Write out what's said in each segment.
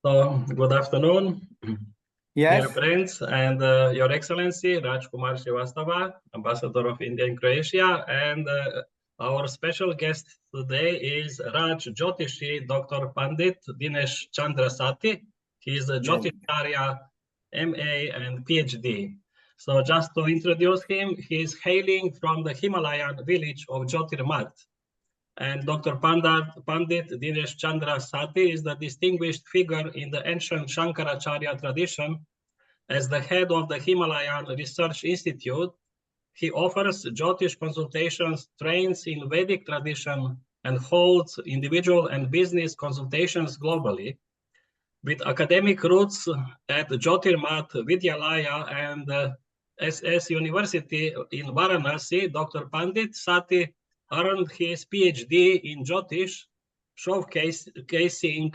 So, good afternoon, dear Yes, friends, and Your Excellency Rajkumar Srivastava, Ambassador of India in Croatia, and our special guest today is Raj Jyotishi, Dr. Pandit Dinesh Chandra Sati. He is a Jyotishcarya, M.A. and Ph.D. So, just to introduce him, he is hailing from the Himalayan village of Jyotirmat. And Dr. Pandit Dinesh Chandra Sati is the distinguished figure in the ancient Shankaracharya tradition. As the head of the Himalayan Research Institute, he offers Jyotish consultations, trains in Vedic tradition, and holds individual and business consultations globally. With academic roots at Jyotirmat Vidyalaya and SS University in Varanasi, Dr. Pandit Sati earned his PhD in Jyotish, showcasing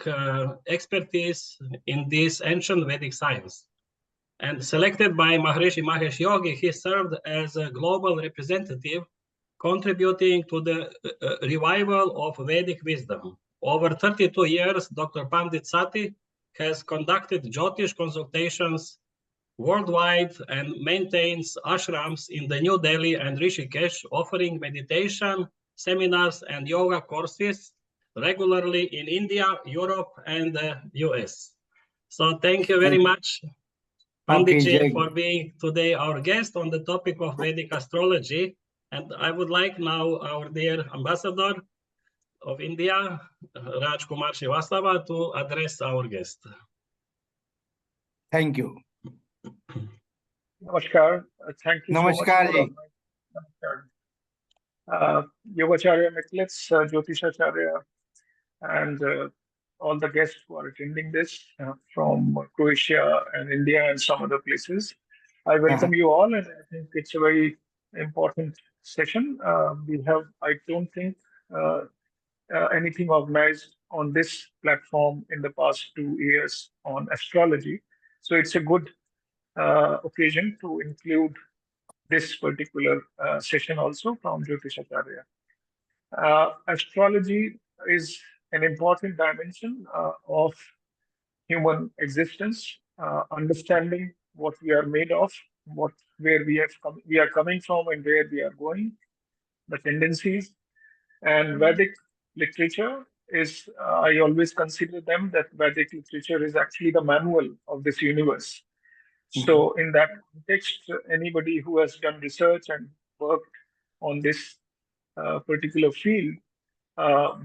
expertise in this ancient Vedic science. And selected by Maharishi Mahesh Yogi, he served as a global representative, contributing to the revival of Vedic wisdom. Over 32 years, Dr. Pandit Sati has conducted Jyotish consultations worldwide and maintains ashrams in the New Delhi and Rishikesh, offering meditation, seminars, and yoga courses regularly in India, Europe, and the US. So thank you very much, Panditji, for being today our guest on the topic of Vedic astrology. And I would like now our dear ambassador of India, Rajkumar Srivastava, to address our guest. Thank you. Namaskar. Thank you Namaskar, so much for Yogacharya Mithlets, Jyotishacharya, and all the guests who are attending this from Croatia and India and some other places. I welcome you all, and I think it's a very important session. I don't think anything organized on this platform in the past 2 years on astrology. So it's a good occasion to include this particular session also from Jyotishacharya. Astrology is an important dimension of human existence, understanding what we are made of, where we are coming from, and where we are going, the tendencies. And Vedic literature is, I always consider them that Vedic literature is actually the manual of this universe. So in that context, anybody who has done research and worked on this particular field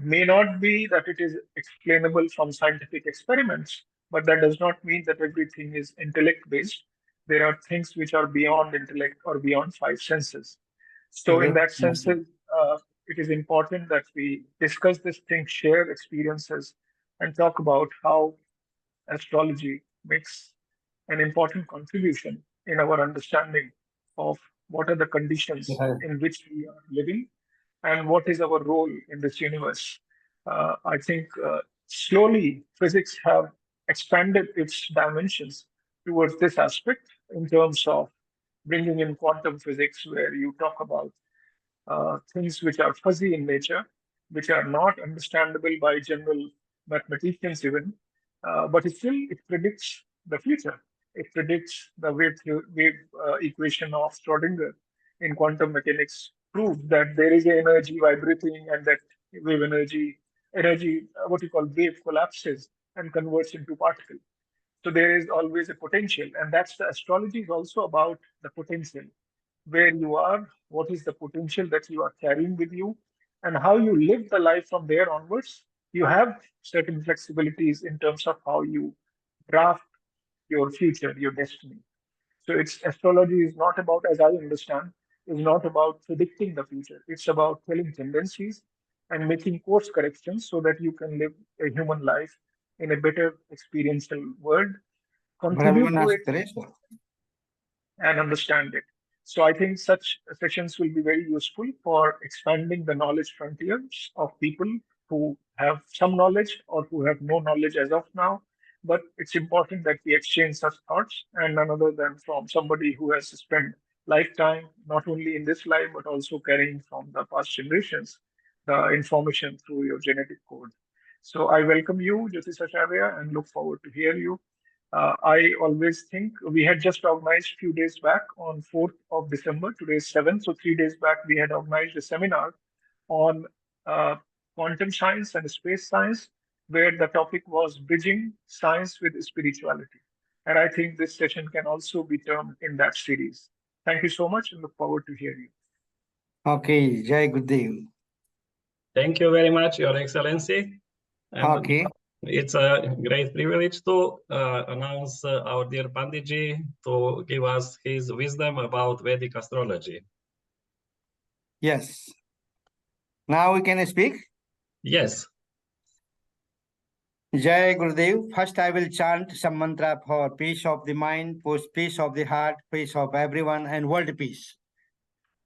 may not be that it is explainable from scientific experiments, but that does not mean that everything is intellect-based. There are things which are beyond intellect or beyond five senses. So in that sense, it is important that we discuss this thing, share experiences, and talk about how astrology makes an important contribution in our understanding of what are the conditions in which we are living and what is our role in this universe. I think slowly physics have expanded its dimensions towards this aspect in terms of bringing in quantum physics, where you talk about things which are fuzzy in nature, which are not understandable by general mathematicians even, but still it predicts the future. It predicts the wave equation of Schrodinger in quantum mechanics proved that there is an energy vibrating and that wave energy, what you call wave collapses and converts into particle. So there is always a potential, and that's the astrology is also about the potential, where you are, what is the potential that you are carrying with you, and how you live the life from there onwards. You have certain flexibilities in terms of how you draft your future, your destiny. So it's astrology is not about, as I understand, is not about predicting the future. It's about telling tendencies and making course corrections so that you can live a human life in a better experiential world, contribute to it, and understand it. So I think such sessions will be very useful for expanding the knowledge frontiers of people who have some knowledge or who have no knowledge as of now. But it's important that we exchange such thoughts, and none other than from somebody who has spent lifetime, not only in this life, but also carrying from the past generations, the information through your genetic code. So I welcome you, Jyotishcarya, and look forward to hear you. I always think we had just organized a few days back on 4th of December. Today is 7th, so 3 days back we had organized a seminar on uh, quantum science and space science, where the topic was bridging science with spirituality. And I think this session can also be termed in that series. Thank you so much and look forward to hear you. Okay, Jai Gurudev. Thank you very much, Your Excellency. And Okay. it's a great privilege to announce our dear Panditji to give us his wisdom about Vedic astrology. Yes. Now we can speak. Yes. Jai Gurudev. First, I will chant some mantra for peace of the mind, post peace of the heart, peace of everyone, and world peace.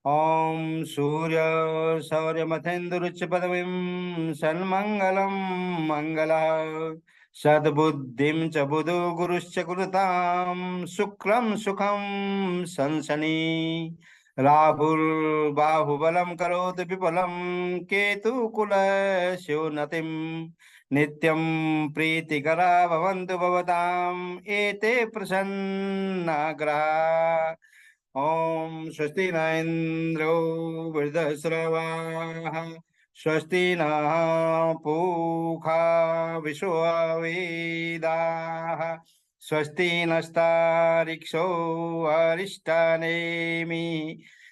Om Surya Saurya Mathendurucha Padavim Sanmangalam Mangala Sadbuddhim Chabudu Guruscha Gurutam Sukram Sukham Sansani Rahul Bahubalam Karot Pipalam Ketu Kula Shivnatim Nityam Pritikara Bhavantu Bhavatam Ete Prasannagra Om Swasti na Indro Vridhasravaha Swasti na Pukha Vishwavedaha Swasti nastariksho Aristanemi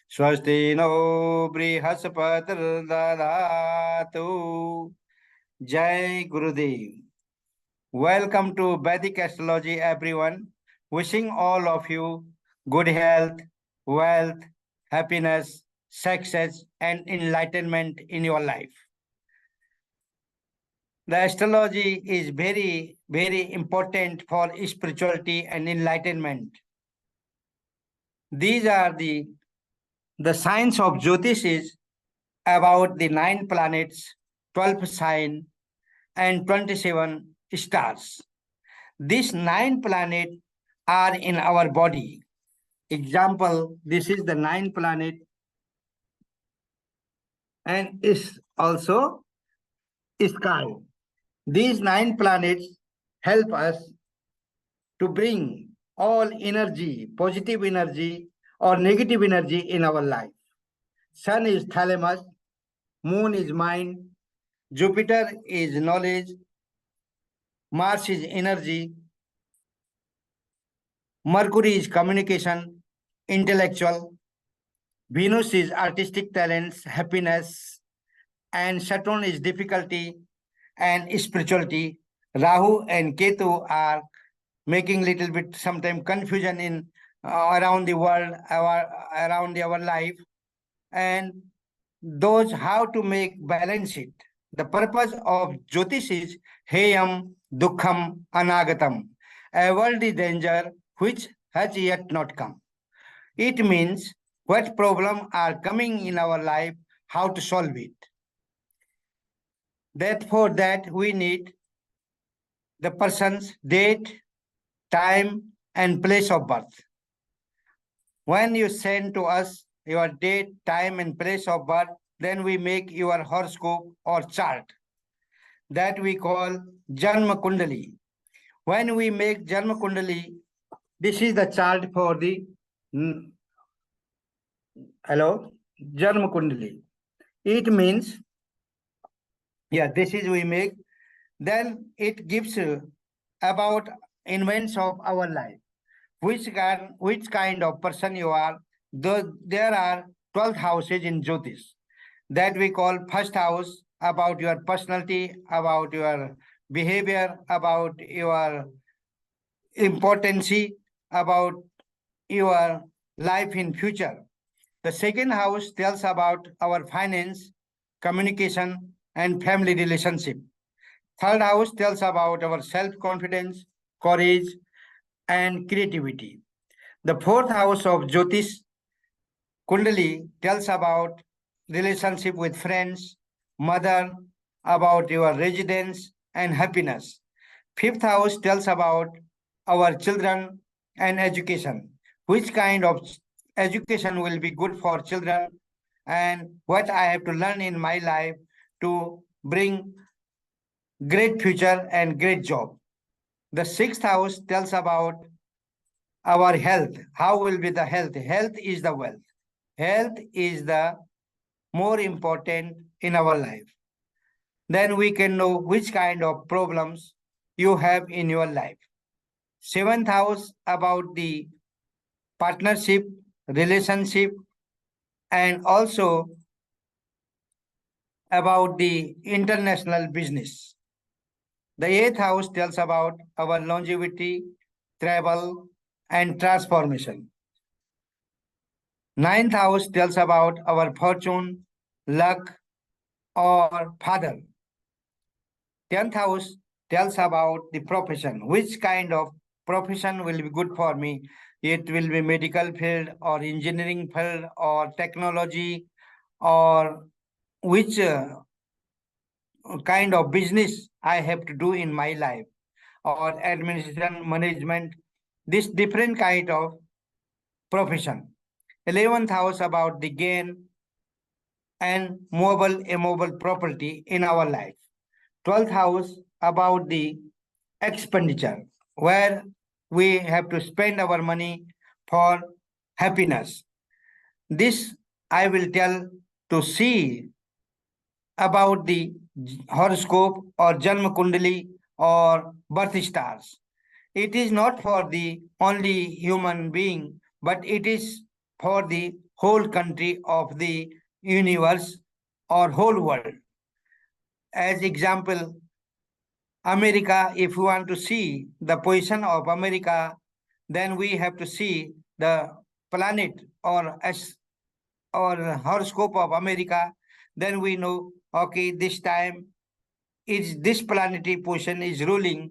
Swasti no Brihaspatr Dadatu Jai Gurudev. Welcome to Vedic Astrology, everyone. Wishing all of you good health, wealth, happiness, success, and enlightenment in your life. The astrology is very, very important for spirituality and enlightenment. These are the science of Jyotish is about the 9 planets, 12 signs, and 27 stars. These 9 planets are in our body. Example, this is the 9 planet and is also sky. These 9 planets help us to bring all energy, positive energy or negative energy in our life. Sun is thalamus, moon is mind, Jupiter is knowledge, Mars is energy, Mercury is communication, intellectual, Venus is artistic talents, happiness, and Saturn is difficulty and spirituality. Rahu and Ketu are making little bit sometimes confusion in around the world, around our life, and those how to make balance it. The purpose of Jyotish is Heyam Dukkham Anagatam, a worldly danger which has yet not come. It means what problems are coming in our life, how to solve it. Therefore, that we need the person's date, time, and place of birth. When you send to us your date, time, and place of birth, then we make your horoscope or chart. That we call Janma Kundali. When we make Janma Kundali, this is the chart for the Janma Kundali. It means, this is we make. Then it gives about events of our life. Which kind of person you are. There are 12 houses in Jyotish that we call first house about your personality, about your behavior, about your importance, about your life in future. The second house tells about our finance, communication, and family relationship. Third house tells about our self-confidence, courage, and creativity. The fourth house of Jyotish Kundali tells about relationship with friends, mother, about your residence and happiness. Fifth house tells about our children and education. Which kind of education will be good for children and what I have to learn in my life to bring great future and great job. The sixth house tells about our health. How will be the health? Health is the wealth. Health is the more important in our life. Then we can know which kind of problems you have in your life. Seventh house about the partnership, relationship, and also about the international business. The eighth house tells about our longevity, travel, and transformation. Ninth house tells about our fortune, luck, or father. 10th house tells about the profession. Which kind of profession will be good for me? It will be medical field or engineering field or technology, or which kind of business I have to do in my life, or administration, management, this different kind of profession. 11th house about the gain and mobile, immobile property in our life. 12th house about the expenditure, where we have to spend our money for happiness. This I will tell to see about the horoscope or Janma Kundali or birth stars. It is not for the only human being, but it is for the whole country of the universe or whole world. As example, America, if we want to see the position of America, then we have to see the planet or horoscope of America. Then we know, okay, this time is this planetary position is ruling.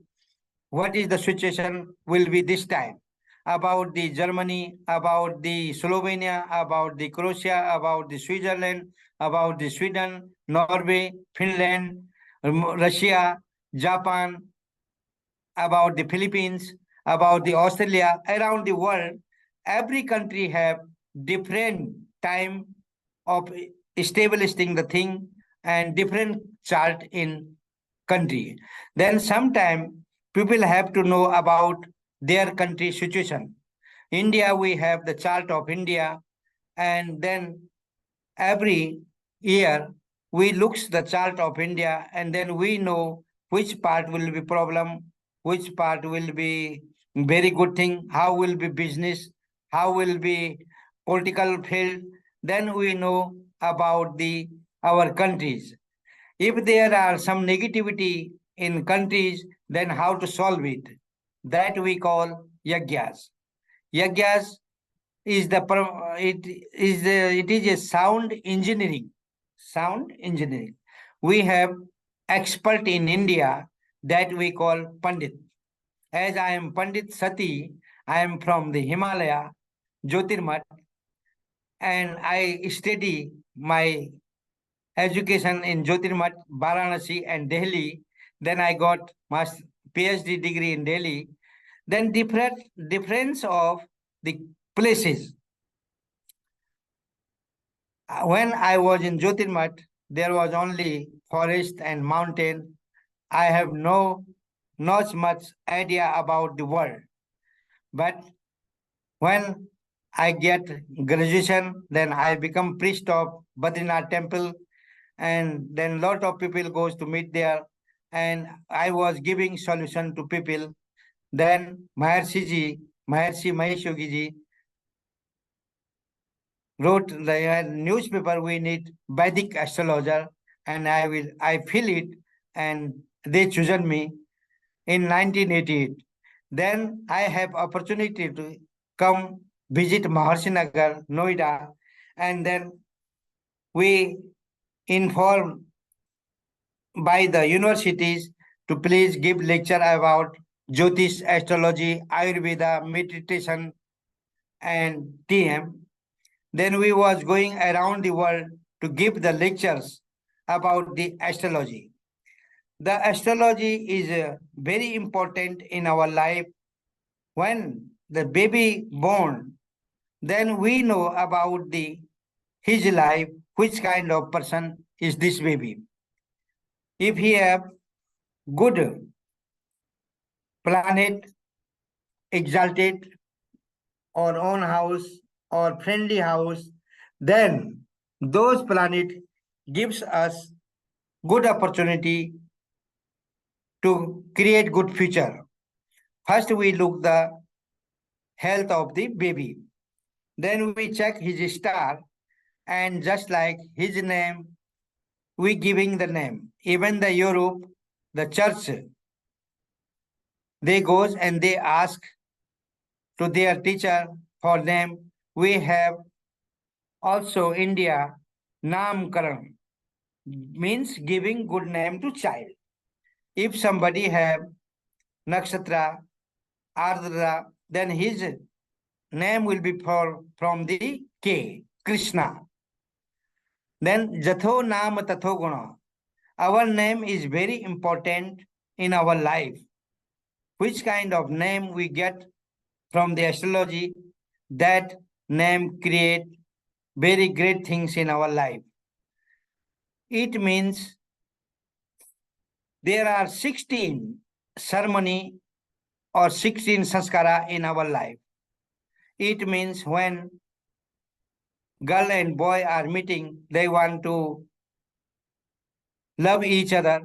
What is the situation will be this time? About the Germany, about the Slovenia, about the Croatia, about the Switzerland, about the Sweden, Norway, Finland, Russia, Japan, about the Philippines, about the Australia, around the world, every country have different time of establishing the thing and different chart in country. Then sometime people have to know about their country situation. India, we have the chart of India, and then every year we looks the chart of India, and then we know which part will be problem, which part will be very good thing, how will be business, how will be political field. Then we know about the our countries. If there are some negativity in countries, then how to solve it? That we call yagyas. Yagyas is it is a sound engineering. Sound engineering. We have expert in India that we call Pandit. As I am Pandit Sati, I am from the Himalaya, Jyotirmat, and I study my education in Jyotirmat, Varanasi, and Delhi. Then I got my PhD degree in Delhi. Then difference of the places. When I was in Jyotirmat, there was only forest and mountain. I have not much idea about the world. But when I get graduation, then I become priest of Badrinath temple, and then lot of people goes to meet there, and I was giving solution to people. Then Maharshi Mahesh Yogi ji wrote the newspaper, we need Vedic astrologer, and I feel it, and they chosen me in 1988. Then I have opportunity to come visit Maharshi Nagar, Noida, and then we inform by the universities to please give lecture about Jyotish, astrology, Ayurveda, meditation, and TM. Then we was going around the world to give the lectures about the astrology. The astrology is very important in our life. When the baby born, then we know about his life, which kind of person is this baby. If he have good planet, exalted, or own house, or friendly house, then those planet gives us good opportunity to create good future. First, we look the health of the baby. Then we check his star, and just like his name, we giving the name. Even the Europe, the church, they goes and they ask to their teacher for name. We have also India, Namkaran, means giving good name to child. If somebody have Nakshatra, Ardra, then his name will be from the K, Krishna. Then Jatho Nam Tatho Guna. Our name is very important in our life. Which kind of name we get from the astrology, that name create very great things in our life. It means there are 16 ceremony or 16 sanskara in our life. It means when girl and boy are meeting, they want to love each other,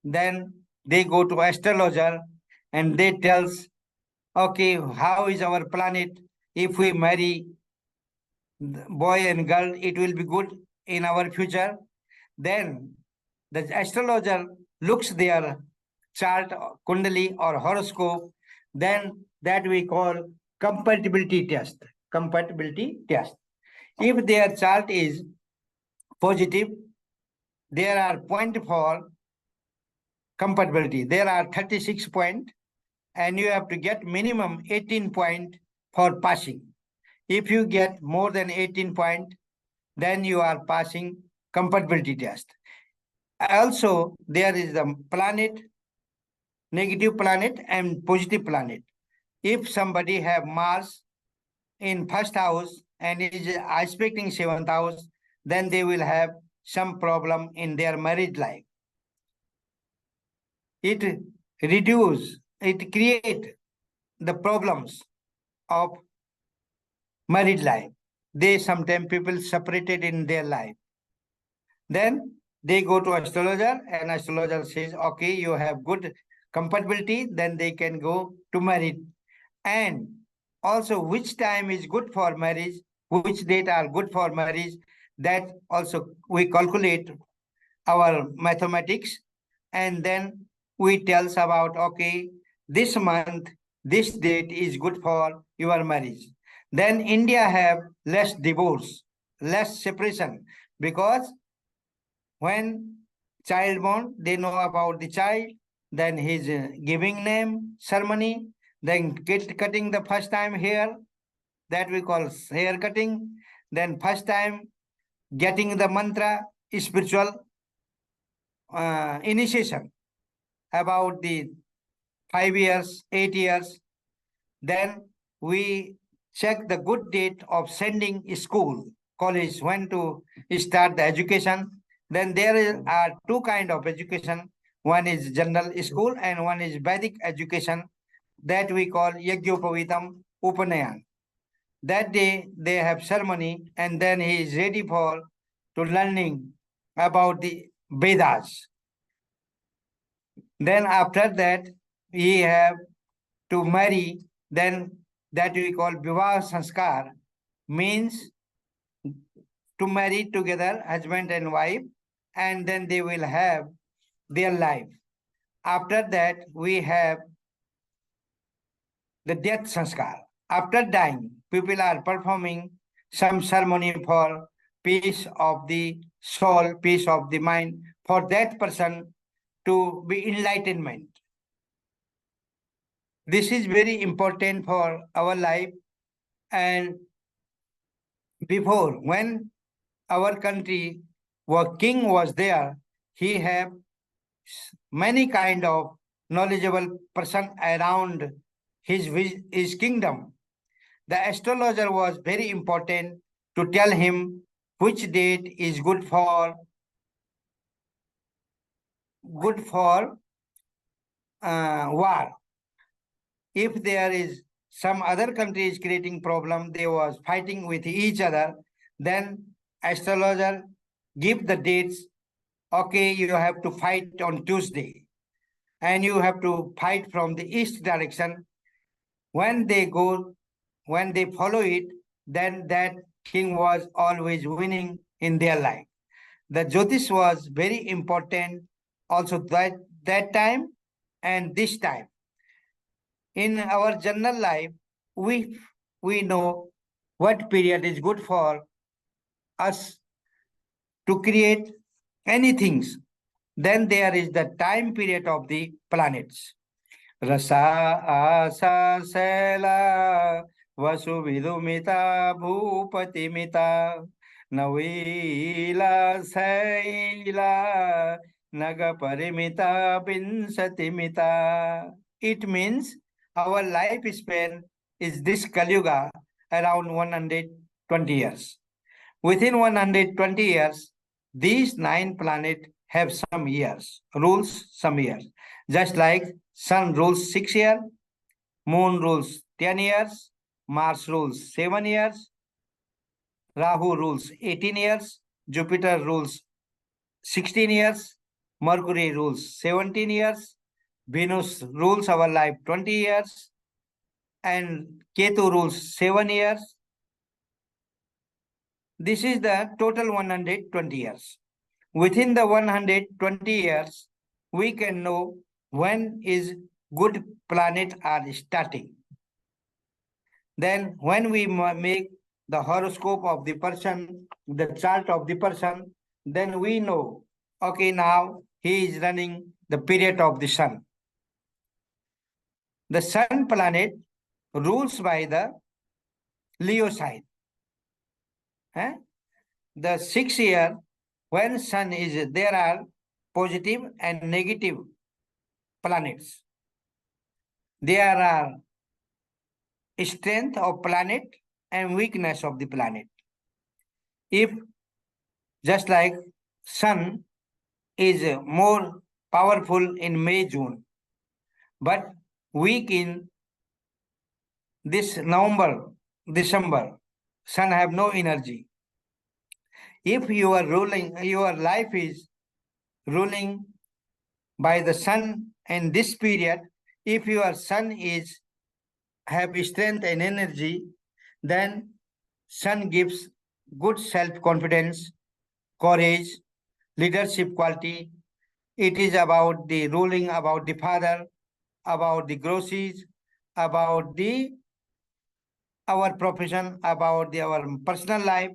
then they go to astrologer and they tells, okay, how is our planet? If we marry boy and girl, it will be good in our future. Then the astrologer looks their chart, kundali or horoscope, then that we call compatibility test. Compatibility test. If their chart is positive, there are point for compatibility. There are 36 points, and you have to get minimum 18 points for passing. If you get more than 18 points, then you are passing compatibility test. Also, there is the planet, negative planet and positive planet. If somebody have Mars in first house and is aspecting seventh house, then they will have some problem in their marriage life. It create the problems of married life. They sometimes people separated in their life. Then they go to astrologer and astrologer says, okay, you have good compatibility, then they can go to marriage. And also which time is good for marriage, which date are good for marriage, that also we calculate our mathematics, and then we tells about, okay, this month, this date is good for your marriage. Then India have less divorce, less separation, because when child born, they know about the child, then his giving name ceremony, then cutting the first time hair, that we call hair cutting, then first time getting the mantra, spiritual initiation about the 5 years, 8 years. Then we check the good date of sending school, college, when to start the education. Then there are two kind of education. One is general school and one is Vedic education, that we call Yajnaopavitam Upanayan. That day they have ceremony and then he is ready for to learning about the Vedas. Then after that, he have to marry, then that we call Vivaha Sanskar, means to marry together, husband and wife, and then they will have their life. After that, we have the death sanskar. After dying, people are performing some ceremony for peace of the soul, peace of the mind, for that person to be enlightenment. This is very important for our life. And before, when our country, king was there, he have many kind of knowledgeable person around his kingdom. The astrologer was very important to tell him which date is good for war. If there is some other country is creating problem, they was fighting with each other, then astrologer give the dates. Okay, you have to fight on Tuesday, and you have to fight from the east direction. When they follow it, then that king was always winning in their life. The Jyotish was very important also that time and this time. In our general life, we know what period is good for us to create anything. Then there is the time period of the planets. Rasa asa sela vasu vidumita bhupatimita navila saila naga parimita pinsatimita. It means our lifespan is this Kalyuga around 120 years. Within 120 years, these 9 planets have some years, rules some years. Just like Sun rules 6 years, Moon rules 10 years, Mars rules 7 years, Rahu rules 18 years, Jupiter rules 16 years, Mercury rules 17 years, Venus rules our life 20 years, and Ketu rules 7 years. This is the total 120 years. Within the 120 years, we can know when is good planet are starting. Then when we make the horoscope of the person, the chart of the person, then we know, okay, now he is running the period of the sun. The sun planet rules by the Leo sign. The 6 year when sun is, there are positive and negative planets. There are strength of planet and weakness of the planet. If just like sun is more powerful in May, June, but weak in this November, December, sun have no energy. If you are ruling, your life is ruling by the sun in this period, if your sun is have strength and energy, then sun gives good self-confidence, courage, leadership quality. It is about the ruling, about the father, about the groceries, about the our profession, about our personal life.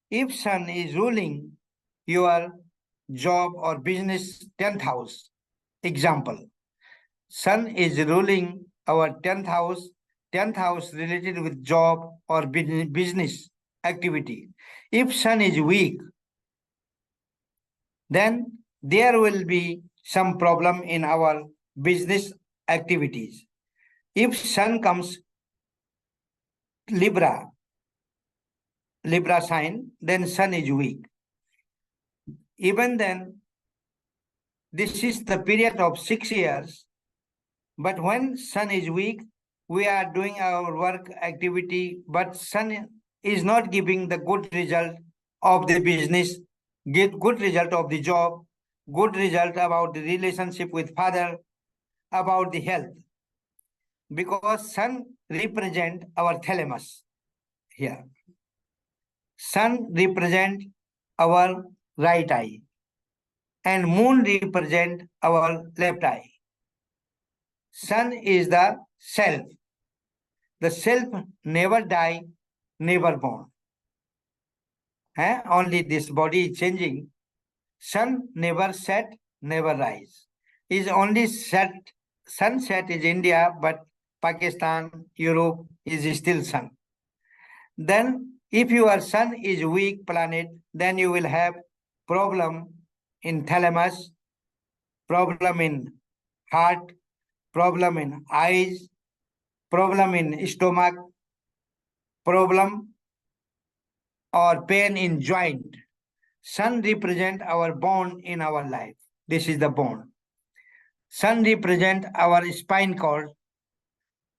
If sun is ruling your job or business 10th house, example, sun is ruling our 10th house related with job or business activity. If sun is weak, then there will be some problem in our business activities. If sun comes Libra sign, then sun is weak. Even then, this is the period of 6 years. But when sun is weak, we are doing our work activity, but sun is not giving the good result of the business, get good result of the job, good result about the relationship with father, about the health. Because sun represent our thalamus here. Sun represent our right eye and moon represent our left eye. Sun is the self. The self never die, never born. Only this body is changing. Sun never set, never rise. Is only set. Sunset is India, but Pakistan, Europe is still sun. Then if your sun is weak planet, then you will have problem in thalamus, problem in heart, problem in eyes, problem in stomach, problem or pain in joint. Sun represent our bone in our life. This is the bone. Sun represent our spine cord,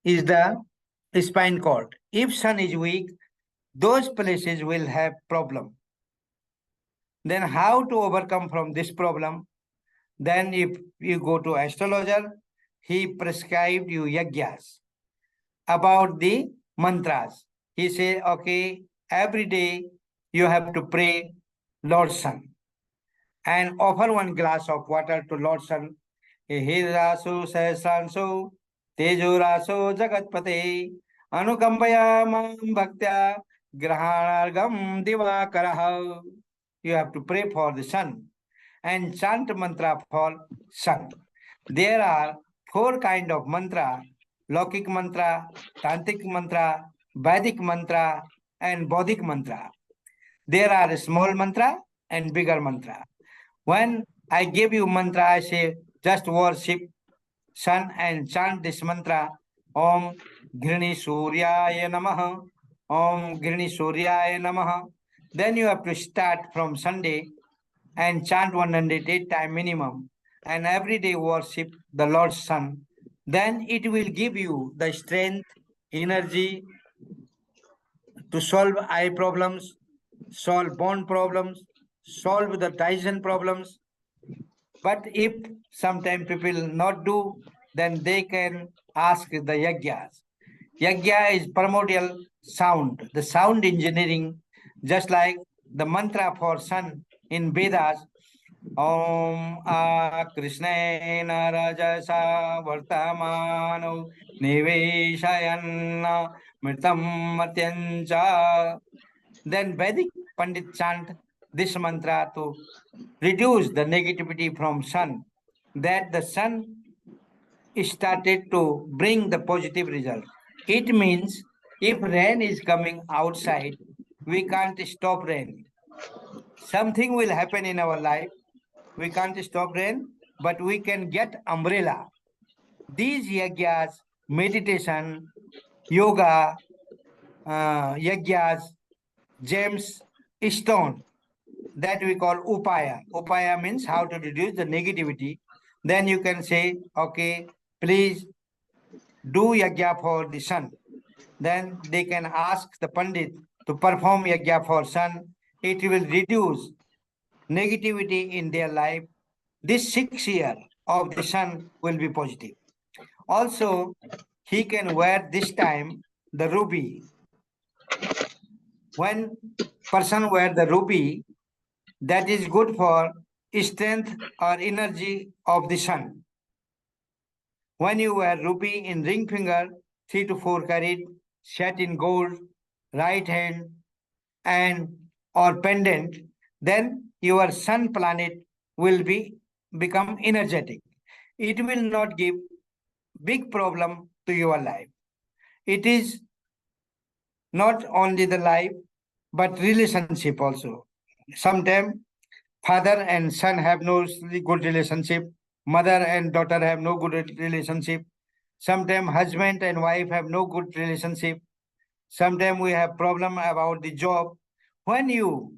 is the spine cord. If sun is weak, those places will have problem. Then how to overcome from this problem? Then if you go to astrologer, he prescribed you yagyas about the mantras. He said, okay, every day you have to pray Lord Sun and offer one glass of water to Lord Sun. Hirasu sahasransu tejurasu jagatpate anukampaya mam bhaktya grahanargam divakaraha. You have to pray for the sun and chant mantra for sun. There are 4 kind of mantra: Lokik mantra, Tantric mantra, Vedic mantra, and Bodhic mantra. There are small mantra and bigger mantra. When I give you mantra, I say just worship sun and chant this mantra. Om Grini Suryaya Namaha. Om Grini Suryaya Namaha. Then you have to start from Sunday and chant 108 times minimum. And every day worship the Lord's Sun. Then it will give you the strength, energy to solve eye problems, solve bone problems, solve the digestion problems. But if sometimes people not do, then they can ask the yagyas. Yagya is primordial sound, the sound engineering, just like the mantra for sun in Vedas. Om a Krishnena Rajasa Vartamano Niveshayanna Mritam Matyancha. Then Vedic Pandit chant this mantra to reduce the negativity from sun, that the sun started to bring the positive result. It means if rain is coming outside, we can't stop rain. Something will happen in our life. We can't stop rain, but we can get umbrella. These yagyas, meditation, yoga, yagyas, gems, stone, that we call upaya. Upaya means how to reduce the negativity. Then you can say, okay, please do yagya for the sun. Then they can ask the Pandit to perform yagya for sun. It will reduce negativity in their life. This 6 year of the sun will be positive. Also, he can wear this time the ruby. When person wear the ruby, that is good for strength or energy of the sun. When you wear ruby in ring finger, 3 to 4 carat, set in gold, right hand, and or pendant, then your sun planet will become energetic. It will not give big problem to your life. It is not only the life, but relationship also. Sometimes father and son have no good relationship. Mother and daughter have no good relationship. Sometimes husband and wife have no good relationship. Sometimes we have problem about the job. When you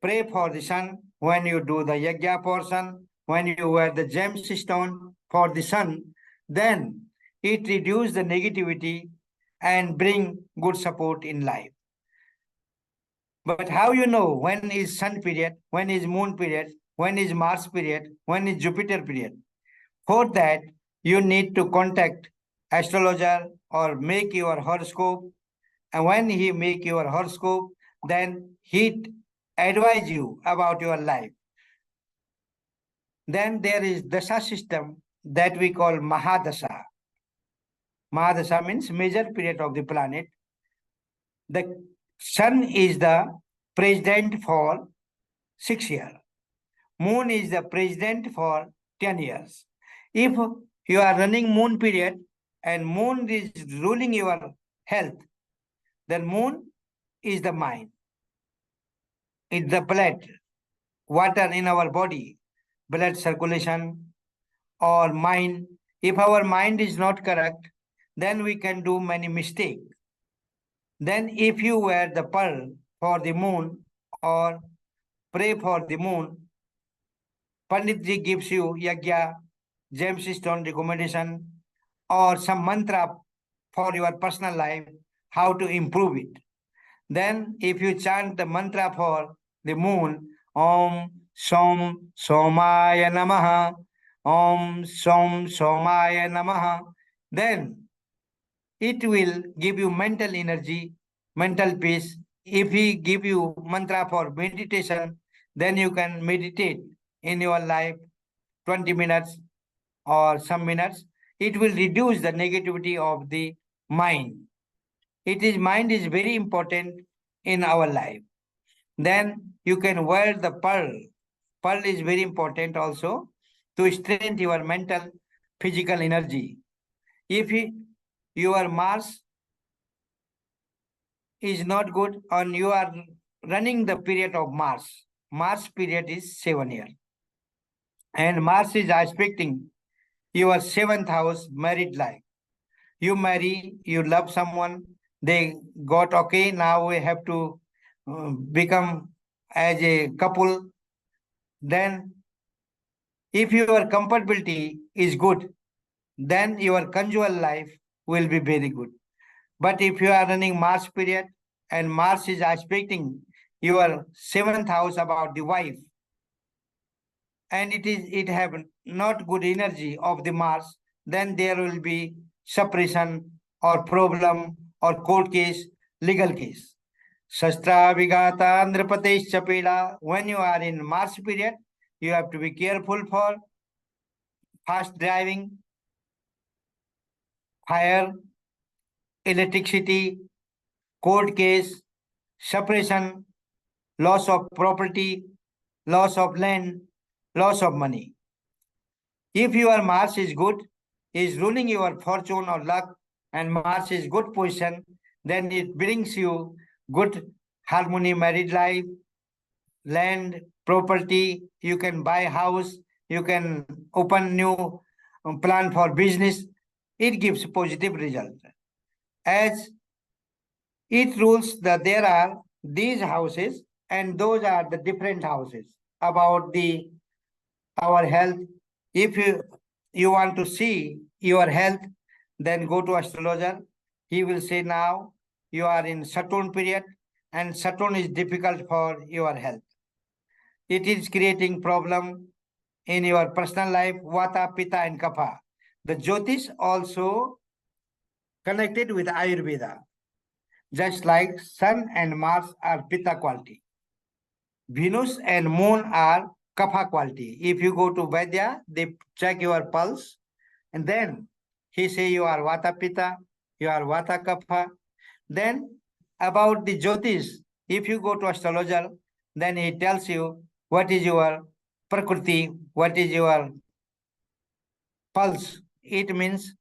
pray for the sun, when you do the yagya portion, when you wear the gemstone for the sun, then it reduces the negativity and bring good support in life. But how you know when is sun period, when is moon period, when is Mars period, when is Jupiter period? For that, you need to contact astrologer or make your horoscope. And when he make your horoscope, then he advise you about your life. Then there is dasha system that we call Mahadasha. Mahadasha means major period of the planet. The sun is the president for 6 years. Moon is the president for 10 years. If you are running moon period and moon is ruling your health, then moon is the mind. It's the blood, water in our body, blood circulation or mind. If our mind is not correct, then we can do many mistakes. Then if you wear the pearl for the moon or pray for the moon, Panditji gives you yagya, gemstone recommendation or some mantra for your personal life, how to improve it. Then if you chant the mantra for the moon, Om Som Somaya Namaha, Om Som Somaya Namaha, then it will give you mental energy, mental peace. If we give you mantra for meditation, then you can meditate in your life 20 minutes or some minutes. It will reduce the negativity of the mind. Mind is very important in our life. Then you can wear the pearl. Pearl is very important also to strengthen your mental, physical energy. If your Mars is not good and you are running the period of Mars period is 7 years. And Mars is aspecting your 7th house married life. You marry, you love someone, they got okay, now we have to become as a couple. Then if your compatibility is good, then your conjugal life will be very good. But if you are running Mars period and Mars is aspecting your 7th house about the wife, and it have not good energy of the Mars, then there will be suppression or problem or court case, legal case. Shastra Vigata Andrapatesh Chapela. When you are in Mars period, you have to be careful for fast driving, fire, electricity, court case, suppression, loss of property, loss of land, loss of money. If your Mars is good, is ruling your fortune or luck, and Mars is good position, then it brings you good harmony, married life, land, property. You can buy house, you can open new plan for business. It gives positive result. As it rules that there are these houses and those are the different houses about our health. If you want to see your health, then go to astrologer. He will say now you are in Saturn period and Saturn is difficult for your health. It is creating problem in your personal life, Vata, Pitta and Kapha. The Jyotish also connected with Ayurveda. Just like Sun and Mars are Pitta quality. Venus and Moon are Kapha quality. If you go to Vaidya, they check your pulse and then he say you are Vata Pitta, you are Vata Kapha. Then about the Jyotish, if you go to astrologer, then he tells you what is your Prakriti, what is your pulse. It means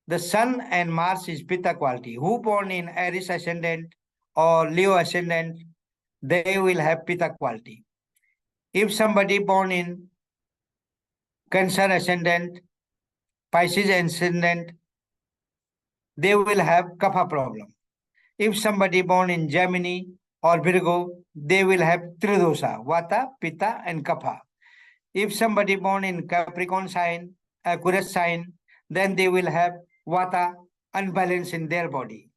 the Sun and Mars is Pitta quality. Who born in Aries ascendant or Leo ascendant, they will have Pitta quality. If somebody born in Cancer ascendant, Pisces ascendant, they will have Kapha problem. If somebody born in Gemini or Virgo, they will have Tridosha, Vata, Pitta and Kapha. If somebody born in Capricorn sign, Aquarius sign, then they will have Vata unbalance in their body.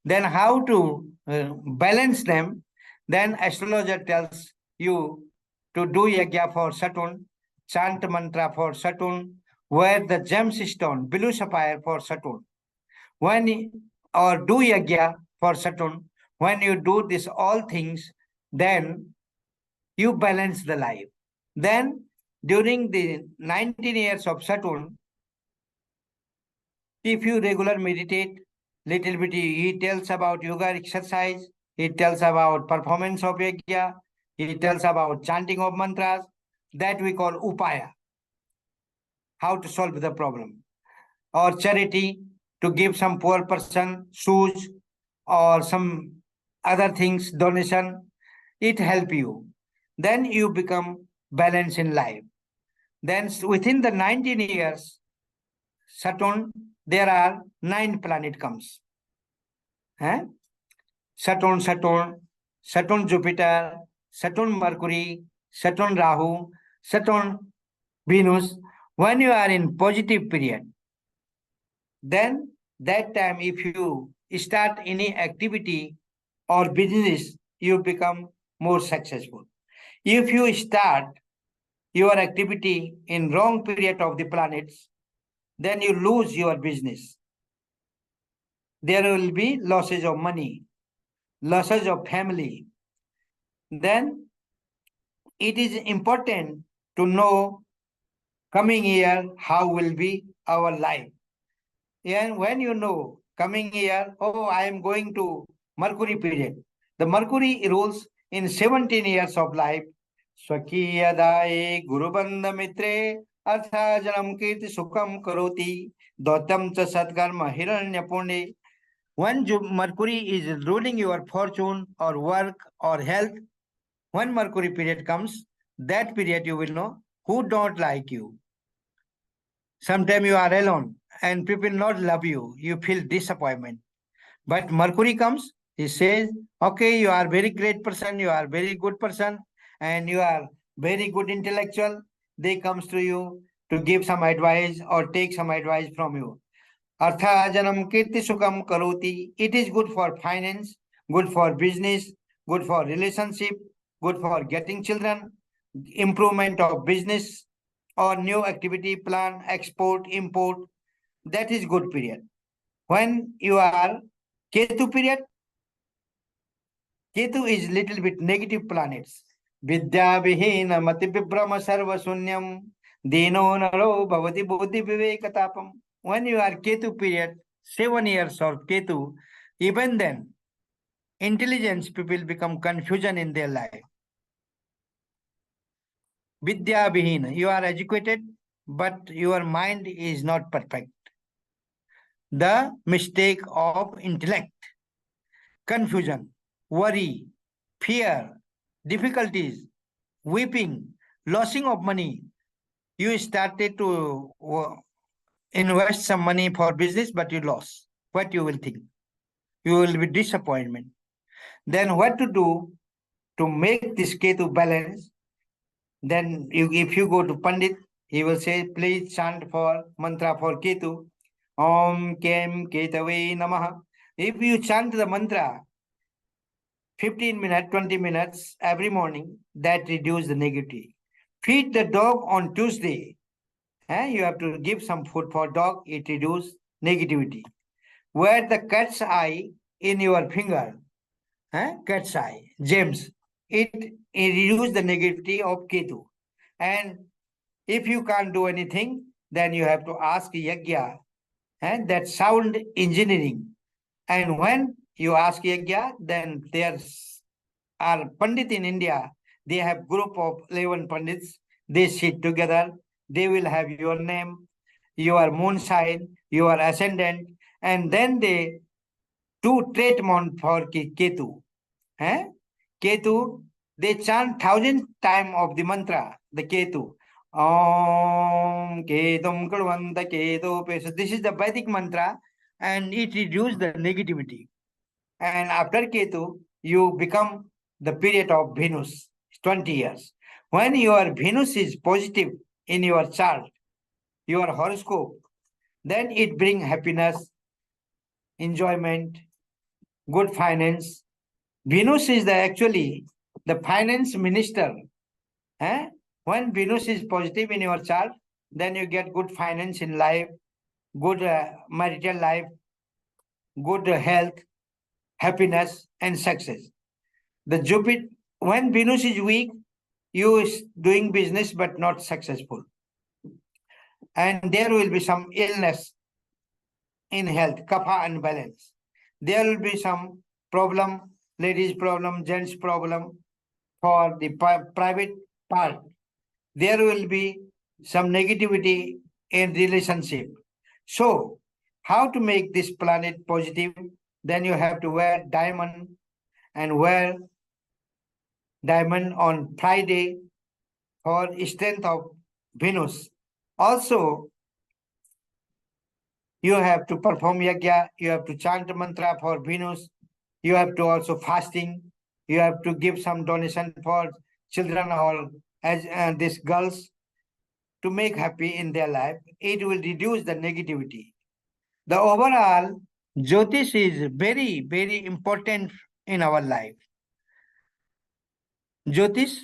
Then how to balance them? Then astrologer tells you to do yagya for Saturn, chant mantra for Saturn, wear the gemstone, blue sapphire for Saturn. Or do yagya for Saturn. When you do this all things, then you balance the life. Then during the 19 years of Saturn, if you regular meditate, little bit he tells about yoga exercise, he tells about performance of yagya, he tells about chanting of mantras, that we call upaya, how to solve the problem. Or charity, to give some poor person shoes or some other things, donation, it help you. Then you become balanced in life. Then within the 19 years, Saturn, there are 9 planets comes. Saturn, Jupiter, Saturn, Mercury, Saturn, Rahu, Saturn, Venus. When you are in positive period, then that time if you start any activity or business, you become more successful. If you start your activity in wrong period of the planets, then you lose your business. There will be losses of money, losses of family. Then it is important to know coming year how will be our life. And when you know coming year, oh, I am going to Mercury period. The Mercury rules in 17 years of life. Swakiyadaye Gurubandha Mitre Artha Janam Kirti Sukham Karoti Dotam Cha Satkarma Hiranya Punde. When Mercury is ruling your fortune or work or health, when Mercury period comes, that period you will know who don't like you. Sometimes you are alone and people not love you. You feel disappointment. But Mercury comes, he says, okay, you are very great person, you are very good person, and you are very good intellectual. They comes to you to give some advice or take some advice from you. Artha janam kirti sukham karoti. It is good for finance, good for business, good for relationship, good for getting children, improvement of business or new activity plan, export, import. That is good period. When you are Ketu period, Ketu is little bit negative planets. Vidya vihina mati vibrama sarva sunyam dino naro bhavati buddhi vivekatapam. When you are Ketu period, 7 years of Ketu, even then, intelligence people become confusion in their life. Vidya vihina, you are educated, but your mind is not perfect. The mistake of intellect, confusion, worry, fear, difficulties, weeping, losing of money. You started to invest some money for business, but you lost. What you will think? You will be disappointment. Then what to do to make this Ketu balance? Then if you go to Pandit, he will say, please chant for mantra for Ketu. Om Kem Ketave Namaha. If you chant the mantra 15 minutes, 20 minutes every morning, that reduces the negativity. Feed the dog on Tuesday. You have to give some food for dog, it reduces negativity. Wear the cat's eye in your finger. Cat's eye, gems. It reduces the negativity of Ketu. And if you can't do anything, then you have to ask Yagya, that sound engineering. And when you ask Yagya, then there are Pandit in India. They have group of 11 Pandits. They sit together. They will have your name, your moon sign, your ascendant, and then they do treatment for Ketu. Ketu, they chant 1,000 times of the mantra, the Ketu. Om Ketum Kulvanta Ketu Pesa. This is the Vedic mantra, and it reduces the negativity. And after Ketu, you become the period of Venus, 20 years. When your Venus is positive in your chart, your horoscope, then it brings happiness, enjoyment, good finance. Venus is actually the finance minister. When Venus is positive in your chart, then you get good finance in life, good marital life, good health, happiness, and success. The Jupiter, when Venus is weak, you is doing business but not successful. And there will be some illness in health, kapha unbalance. There will be some problem, ladies problem, gents problem for the private part. There will be some negativity in relationship. So, how to make this planet positive? Then you have to wear diamond and wear diamond on Friday for strength of Venus. Also, you have to perform yagya, you have to chant mantra for Venus, you have to also fasting, you have to give some donation for children or as these girls. to make happy in their life. It will reduce the negativity. The overall Jyotish is very, very important in our life. Jyotish,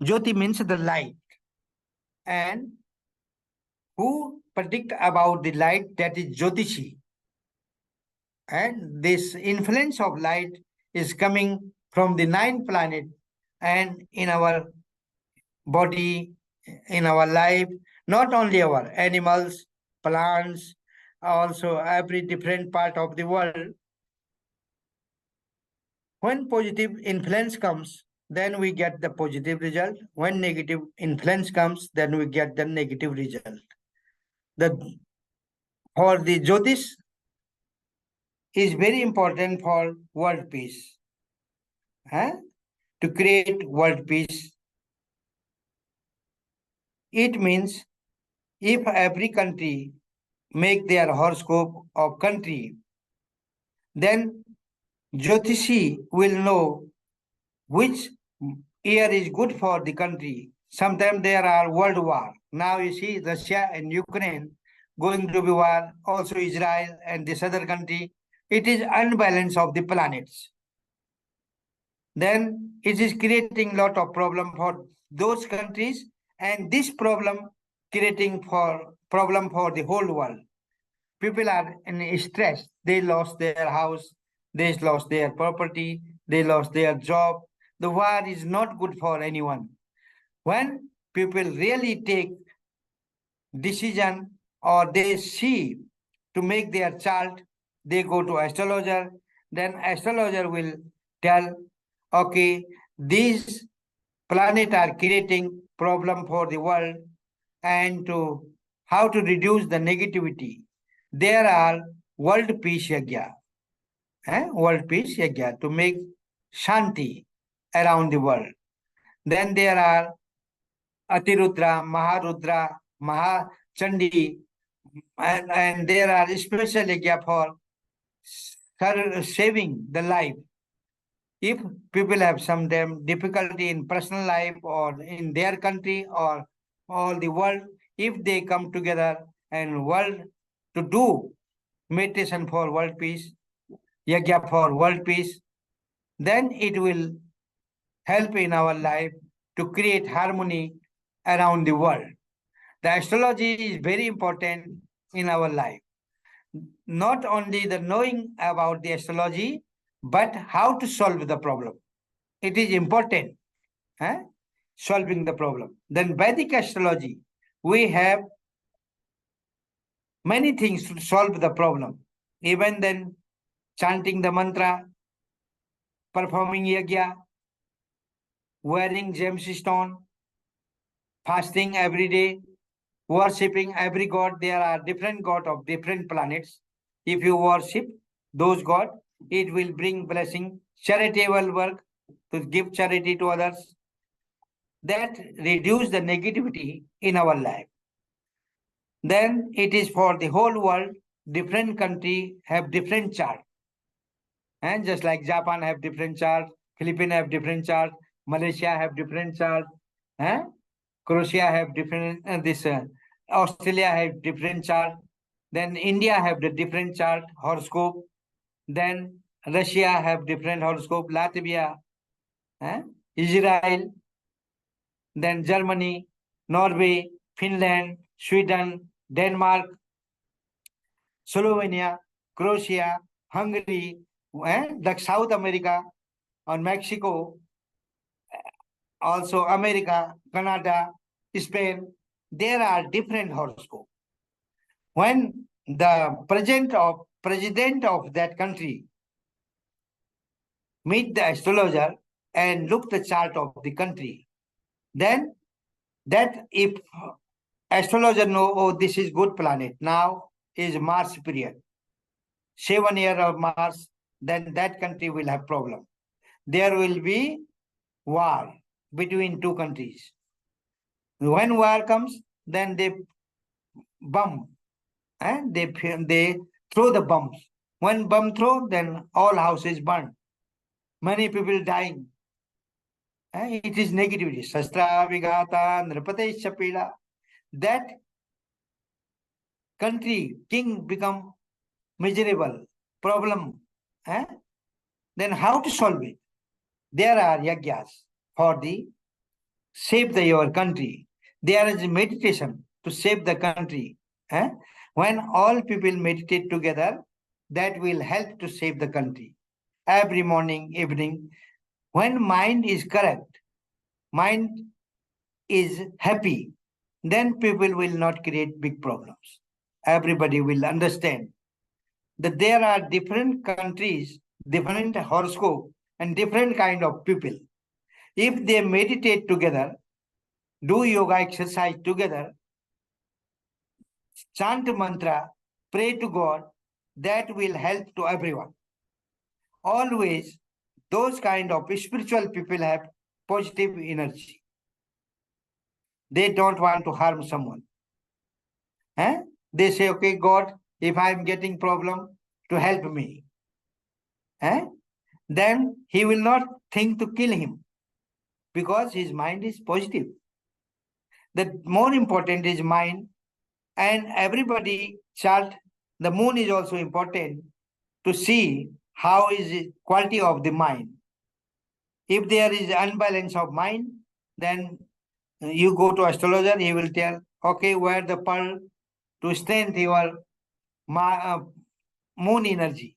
Jyoti means the light. And who predict about the light, that is Jyotishi. And this influence of light is coming from the 9 planet and in our body, in our life, not only our animals, plants, also every different part of the world. When positive influence comes, then we get the positive result. When negative influence comes, then we get the negative result. For the Jyotish is very important for world peace. To create world peace, it means if every country make their horoscope of country, then Jyotishi will know which year is good for the country. Sometimes there are world war. Now you see Russia and Ukraine going to be war, also Israel and this other country. It is unbalance of the planets. Then it is creating lot of problem for those countries, and this problem creating problem for the whole world. People are in stress. They lost their house, they lost their property, they lost their job. The war is not good for anyone. When people really take decision or they see to make their chart, they go to astrologer, then astrologer will tell, okay, these planets are creating problem for the world, and to how to reduce the negativity. There are world peace yagya, world peace yagya to make shanti around the world. Then there are Atirudra, Maharudra, Mahachandi, and there are special yagya for saving the life. If people have some difficulty in personal life or in their country or all the world, if they come together and world to do meditation for world peace, yagya for world peace, then it will help in our life to create harmony around the world. The astrology is very important in our life. Not only the knowing about the astrology, but how to solve the problem. It is important, solving the problem. Then Vedic astrology, we have many things to solve the problem. Even then, chanting the mantra, performing yagya, wearing gemstone, fasting every day, worshipping every god. There are different gods of different planets. If you worship those gods, it will bring blessing, charitable work, to give charity to others. That reduce the negativity in our life. Then it is for the whole world. Different country have different chart. And just like Japan have different chart, Philippines have different chart, Malaysia have different chart, Croatia have different, Australia have different chart, then India have the different chart, horoscope, then Russia have different horoscope, Latvia, Israel, then Germany, Norway, Finland, Sweden, Denmark, Slovenia, Croatia, Hungary, like South America, or Mexico, also America, Canada, Spain. There are different horoscopes. When the president of that country meet the astrologer and look the chart of the country, then that if astrologer know, oh, this is good planet, now is Mars period, 7 years of Mars, then that country will have problem. There will be war between two countries. When war comes, then they bomb, and they throw the bombs. When bomb throw, then all houses burn. Many people dying. It is negativity. Sastra vigata nripatescha pida. that country, king become miserable, problem, then how to solve it? There are yagyas for the save your country. There is meditation to save the country. When all people meditate together, that will help to save the country. Every morning, evening, when mind is correct, mind is happy, then people will not create big problems. Everybody will understand that there are different countries, different horoscope, and different kind of people. If they meditate together, do yoga exercise together, chant mantra, pray to God, that will help to everyone. Always, those kind of spiritual people have positive energy. They don't want to harm someone. They say, okay, God, if I'm getting problem, to help me. Then he will not think to kill him because his mind is positive. The more important is mind, and everybody chart. The moon is also important to see how is the quality of the mind. If there is unbalance of mind, then you go to astrologer, he will tell, okay, where the pearl to strengthen your moon energy.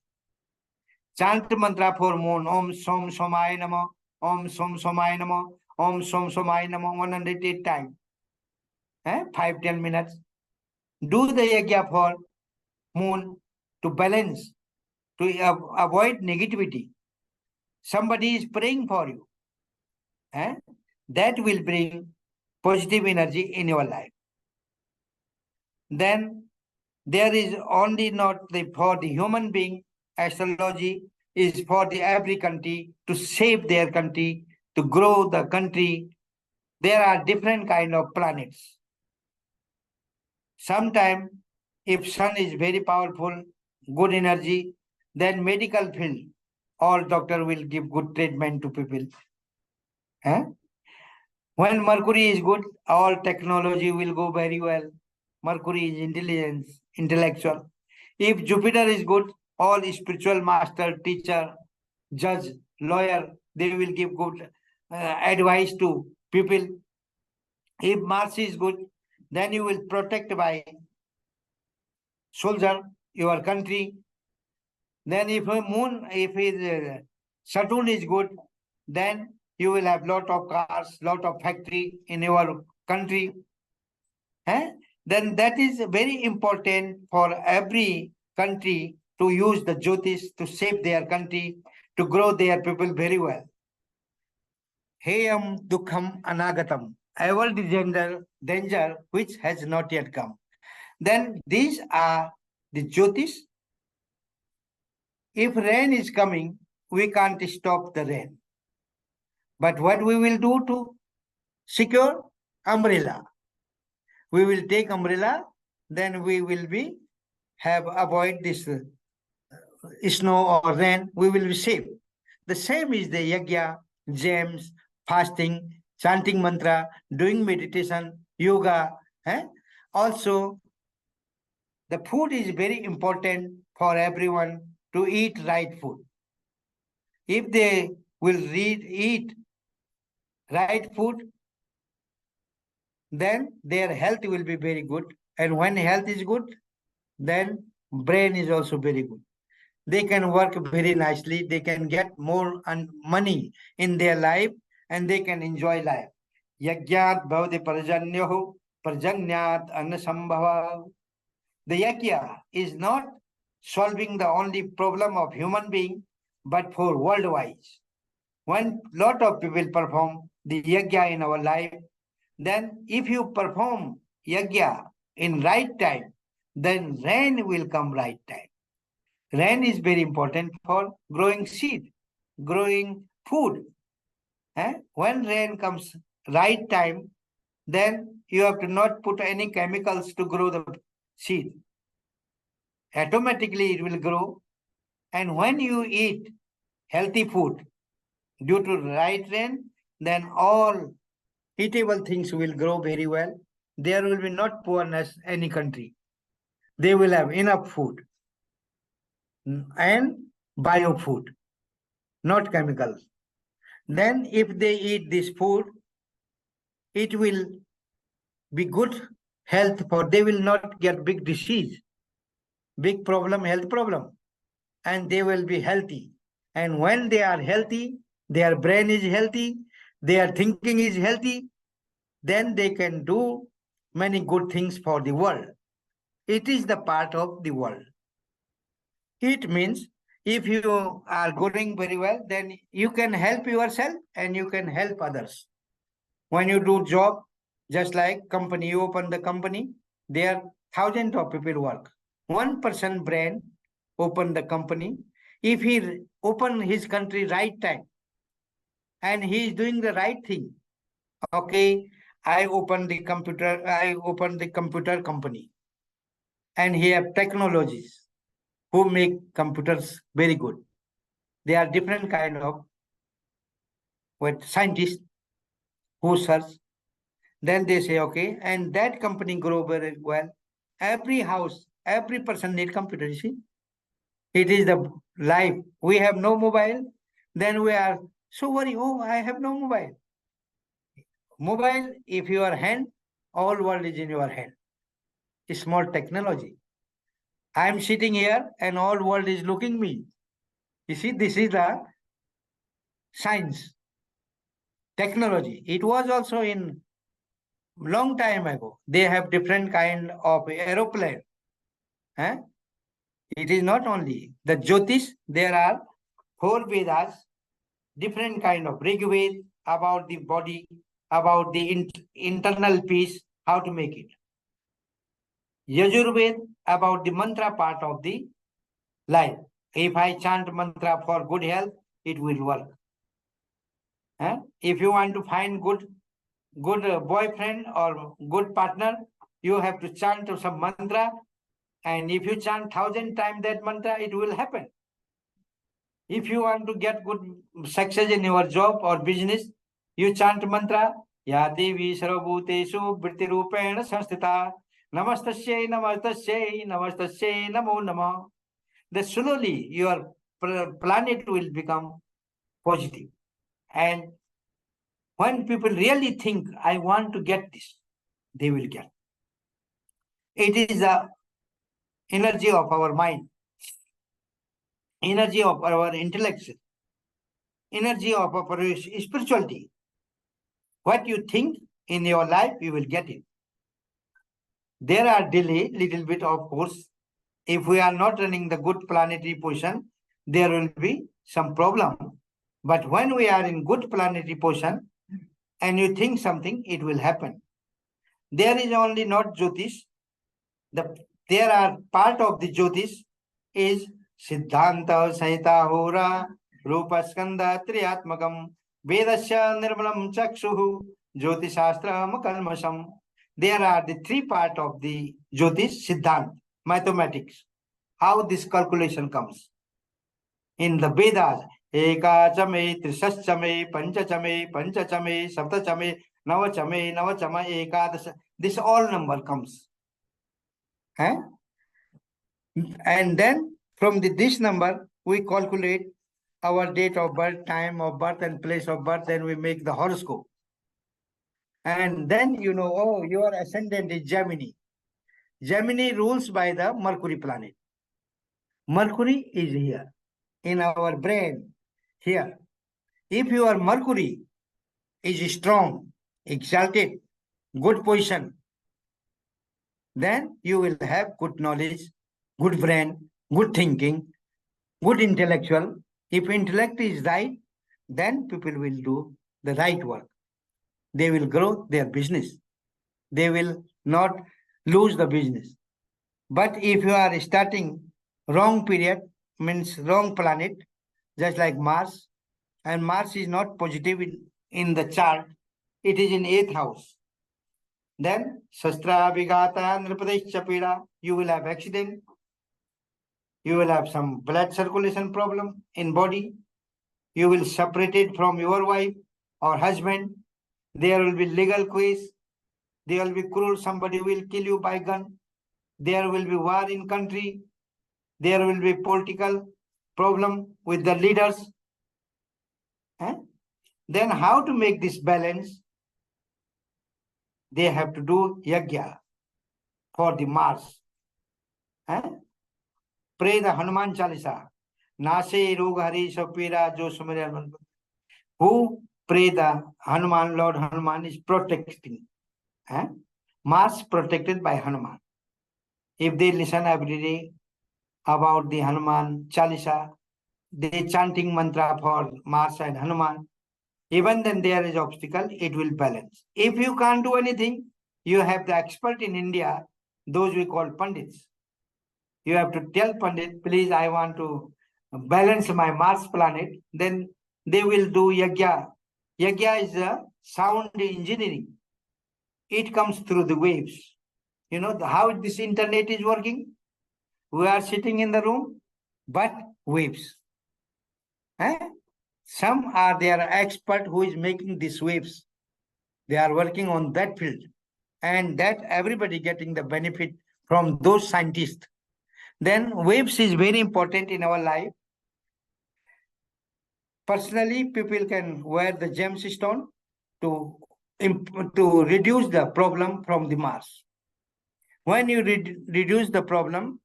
Chant mantra for moon, Om Som Somaya Namo, Om Som Somaya Namo, Om Som Somaya Namo, 108 times. 5-10 minutes. Do the yagya for moon to balance, to avoid negativity. Somebody is praying for you. That will bring positive energy in your life. Then there is only not for the human being, astrology is for the every country to save their country, to grow the country. There are different kind of planets. Sometimes if sun is very powerful, good energy, then medical field, all doctor will give good treatment to people. When Mercury is good, all technology will go very well. Mercury is intelligence, intellectual. If Jupiter is good, all spiritual master, teacher, judge, lawyer, they will give good advice to people. If Mars is good, then you will protect by soldier, your country. Then if Saturn is good, then you will have lot of cars, lot of factory in your country. Then that is very important for every country to use the Jyotish to save their country, to grow their people very well. Heyam dukham anagatam, ever the danger which has not yet come. Then these are the Jyotish. If rain is coming, we can't stop the rain. But what we will do to secure? Umbrella. We will take umbrella, then we will avoid this snow or rain, we will be safe. The same is the yagya, gems, fasting, chanting mantra, doing meditation, yoga. Also, the food is very important for everyone to eat right food. If they will eat right food, then their health will be very good. And when health is good, then brain is also very good. They can work very nicely. They can get more money in their life and they can enjoy life. Yagyat bhavati parjanyoho parjanyat annasambhava. The yagya is not solving the only problem of human being, but for worldwide. When lot of people perform the yagya in our life, then if you perform yagya in right time, then rain will come right time. Rain is very important for growing seed, growing food. When rain comes right time, then you have to not put any chemicals to grow the seed. Automatically it will grow. And when you eat healthy food due to right rain, then all eatable things will grow very well. there will be not poorness any country. They will have enough food and bio food, not chemicals. Then if they eat this food, it will be good health for, they will not get big disease, big problem, health problem, and they will be healthy. And when they are healthy, their brain is healthy, their thinking is healthy, then they can do many good things for the world. It is the part of the world. It means if you are going very well, then you can help yourself and you can help others. When you do job, just like company, you open the company, there thousands of people work. One person brain open the company. If he open his country right time and he is doing the right thing, okay, I open the computer company, and he have technologies who make computers very good. They are different kind of scientists who search. Then they say, okay, and that company grow very well. Every house, every person need computer, you see. It is the life. We have no mobile, then we are so worried, oh, I have no mobile. Mobile, if your hand, all world is in your hand. It's small technology. I am sitting here and all world is looking me. You see, this is the science, technology. It was also in long time ago. They have different kind of aeroplane. Eh? It is not only the Jyotish, there are 4 Vedas, different kind of Rig Veda about the body, about the internal peace, how to make it. Yajurved about the mantra part of the life. If I chant mantra for good health, it will work. If you want to find good boyfriend or good partner, you have to chant some mantra, and if you chant 1,000 times that mantra, it will happen. If you want to get good success in your job or business, you chant mantra, Ya Devi Sarvabhuteshu Vritirupena Sanstita, Namastasye, Namastasye, Namastasye, Namo Namah. Then slowly your planet will become positive. And when people really think, I want to get this, they will get. It is the energy of our mind, energy of our intellect, energy of our spirituality. What you think in your life, you will get it. There are delay, little bit of course. If we are not running the good planetary position, there will be some problem. But when we are in good planetary position and you think something, it will happen. There is only not Jyotish. There are part of the Jyotish is Siddhanta Sahita Hora Rupa Skanda Triyatmakam Vedasya Nirmalam Chakshuhu Jyotishashtra Kalmasam. There are the 3 parts of the Jyotish Siddhant, mathematics. How this calculation comes. In the Vedas, Eka Chame, Trisashchame, Panchachame, Panchachame, Saptachame, Navachame, Navachama, Ekadasha. This all number comes. And then from this number, we calculate our date of birth, time of birth, and place of birth. Then we make the horoscope. And then you know, oh, your ascendant is Gemini. Gemini rules by the Mercury planet. Mercury is here in our brain, here. If your Mercury is strong, exalted, good position, then you will have good knowledge, good brain, good thinking, good intellectual. If intellect is right, then people will do the right work. They will grow their business. They will not lose the business. But if you are starting wrong period, means wrong planet, just like Mars, and Mars is not positive in the chart, it is in 8th house. Then Sastra Vigata Nripadesh Chapira, you will have accident. You will have some blood circulation problem in body. You will separate it from your wife or husband. There will be legal case. There will be cruel, somebody will kill you by gun. There will be war in country. There will be political problem with the leaders. Then how to make this balance? They have to do yajna for the Mars. Pray the Hanuman Chalisa. Nase rog hari sapira jo sumira. Who pray the Hanuman, Lord Hanuman is protecting. Mars protected by Hanuman. If they listen every day about the Hanuman Chalisa, they chanting mantra for Mars and Hanuman, even then there is obstacle, it will balance. If you can't do anything, you have the expert in India, those we call Pandits. You have to tell Pandit, please, I want to balance my Mars planet. Then they will do yajna. Yajna is a sound engineering. It comes through the waves. You know how this internet is working? We are sitting in the room, but waves. Some are their expert who is making these waves. They are working on that field. And that everybody getting the benefit from those scientists. Then waves is very important in our life. Personally, people can wear the gemstone to reduce the problem from the Mars. When you reduce the problem,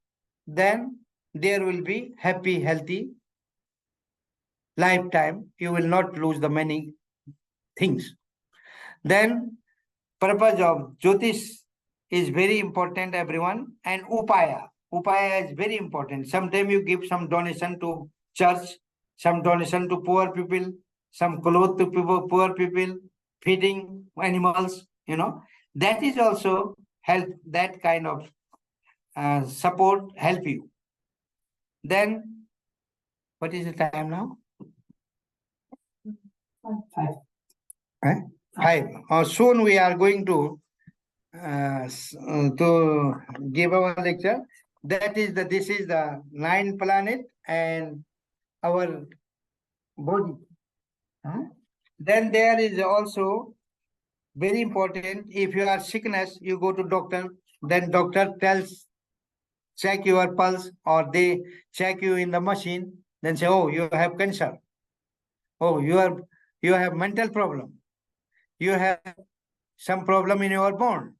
then there will be happy, healthy lifetime. You will not lose the many things. Then purpose of Jyotish is very important, everyone. And Upaya. Upaya is very important. Sometimes you give some donation to church, some donation to poor people, some clothes to people, poor people, feeding animals, that is also help, that kind of support help you. Then, what is the time now? 5. Soon we are going to give our lecture. This is the 9th planet and our body. Then there is also very important, if you are sickness, you go to doctor, then doctor tells, check your pulse, or they check you in the machine, then say, oh, you have cancer. Oh, you have mental problem. You have some problem in your bone.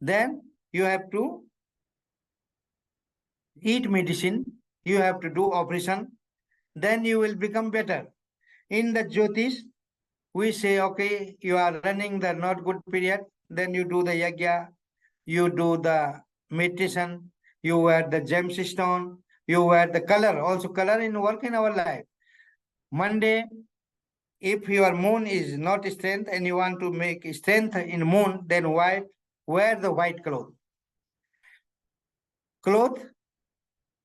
Then you have to eat medicine. You have to do operation. Then you will become better. In the Jyotish, we say, okay, you are running the not good period. Then you do the yajna. You do the meditation. You wear the gemstone. You wear the color. Also color in work in our life. Monday, if your moon is not strength and you want to make strength in moon, then wear the white cloth.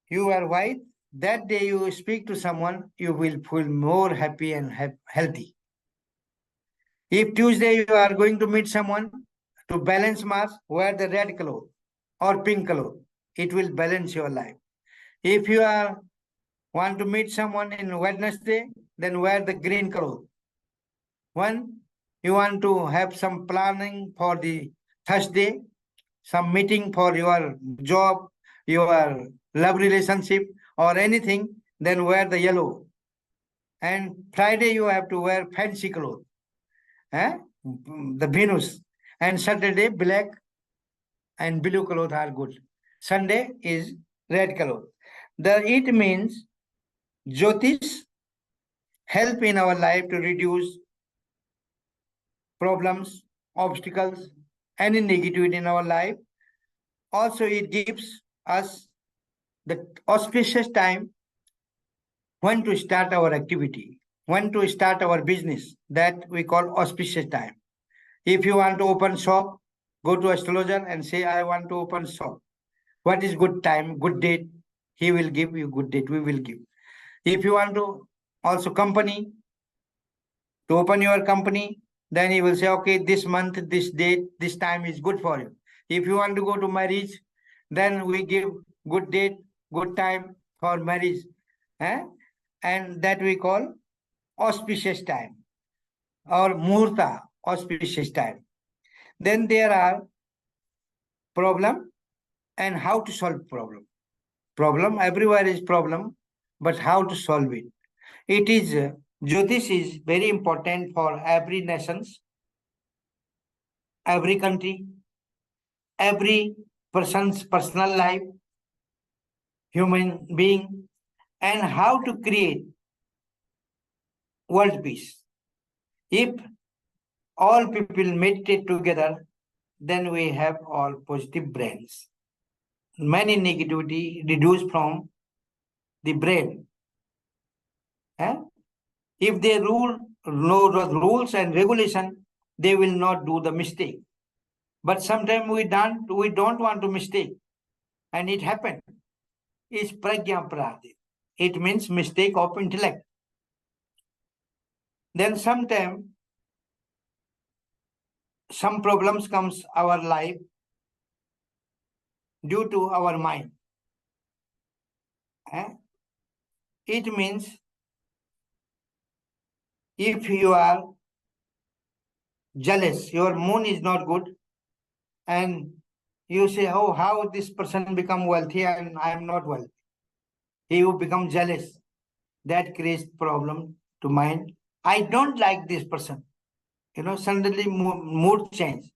You wear white. That day you speak to someone, you will feel more happy and healthy. If Tuesday you are going to meet someone to balance Mars, wear the red cloth or pink cloth. It will balance your life. If you want to meet someone in Wednesday, then wear the green cloth. When you want to have some planning for the Thursday, some meeting for your job, your love relationship or anything, then wear the yellow. And Friday you have to wear fancy clothes, the Venus. And Saturday black and blue clothes are good. Sunday is red clothes. It means Jyotish help in our life to reduce problems, obstacles, any negativity in our life. Also, it gives us the auspicious time when to start our activity, when to start our business. That we call auspicious time. If you want to open shop, go to astrologer and say, I want to open shop. What is good time, good date? He will give you good date, we will give. If you want to also company, to open your company, then he will say, okay, this month, this date, this time is good for you. If you want to go to marriage, then we give good date, good time for marriage. And that we call auspicious time or muhurta, auspicious time. Then there are problem and how to solve problem. Problem, everywhere is problem, but how to solve it. It is, Jyotish is very important for every nations, every country, every person's personal life, human being, and how to create world peace. If all people meditate together, then we have all positive brains. Many negativity reduced from the brain. If they know the rules and regulation, they will not do the mistake. But sometimes we don't want to mistake, and it happened. It's pragya prade. It means mistake of intellect. Then sometimes some problems comes our life due to our mind. It means if you are jealous, your moon is not good, and you say, oh, how this person become wealthy and I am not wealthy. He will become jealous. That creates problem to mind. I don't like this person. Suddenly mood change.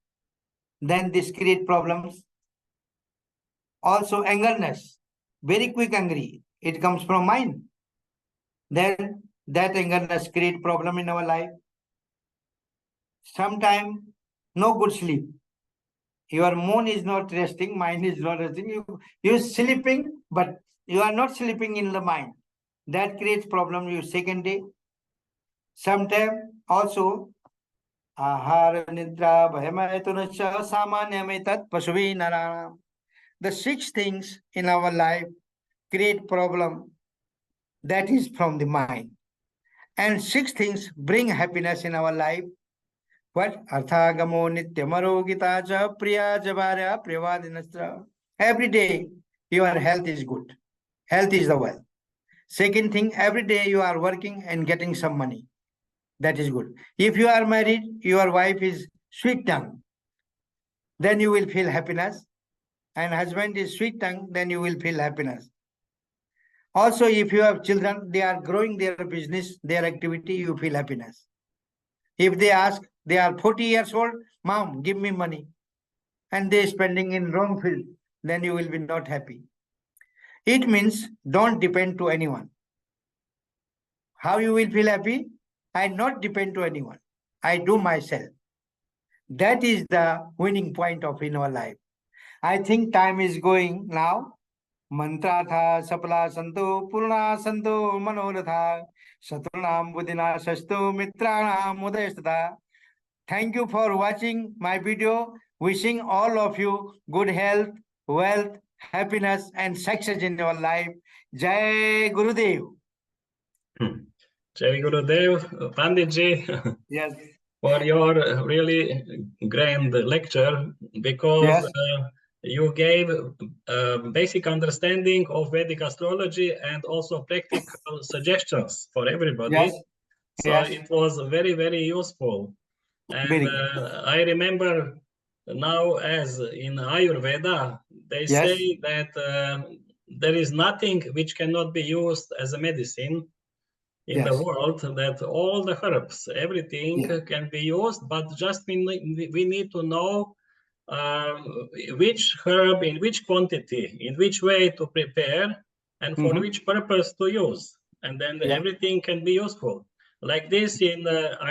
Then this create problems. Also angerness, very quick angry. It comes from mind. Then that angerness create problem in our life. Sometimes no good sleep. Your moon is not resting, mind is not resting. You're sleeping, but you are not sleeping in the mind. That creates problem your second day. Sometimes also ahara nidra bhayamayatunasya samanyamitat pasuvi naranam. The 6 things in our life create problem. That is from the mind. And 6 things bring happiness in our life. What? Arthagamo nityamaro gitaja priya javarya priyavadinastra. Every day your health is good. Health is the wealth. Second thing, every day you are working and getting some money. That is good. If you are married, your wife is sweet tongue, then you will feel happiness. And husband is sweet tongue, then you will feel happiness. Also, if you have children, they are growing their business, their activity, you feel happiness. If they ask, they are 40 years old, mom, give me money, and they are spending in wrong field, then you will be not happy. It means don't depend to anyone. How you will feel happy? I not depend to anyone. I do myself. That is the winning point of in our life. I think time is going now. Mantra tha sapla santo purna santo manoratha satrunam buddhina sastu mitranam udayastha. Thank you for watching my video. Wishing all of you good health, wealth, happiness, and success in your life. Jai Gurudev. Jai Gurudev, Panditji. Yes. For your really grand lecture, because Yes. You gave basic understanding of Vedic astrology and also practical suggestions for everybody. Yes. So Yes. it was very, very useful. And Very good. I remember now, as in Ayurveda, they Yes. say that there is nothing which cannot be used as a medicine in the Yes. world, that all the herbs, everything Yeah. can be used, but just we need to know which herb, in which quantity, in which way to prepare, and for which purpose to use. And then Yeah. everything can be useful. Like this,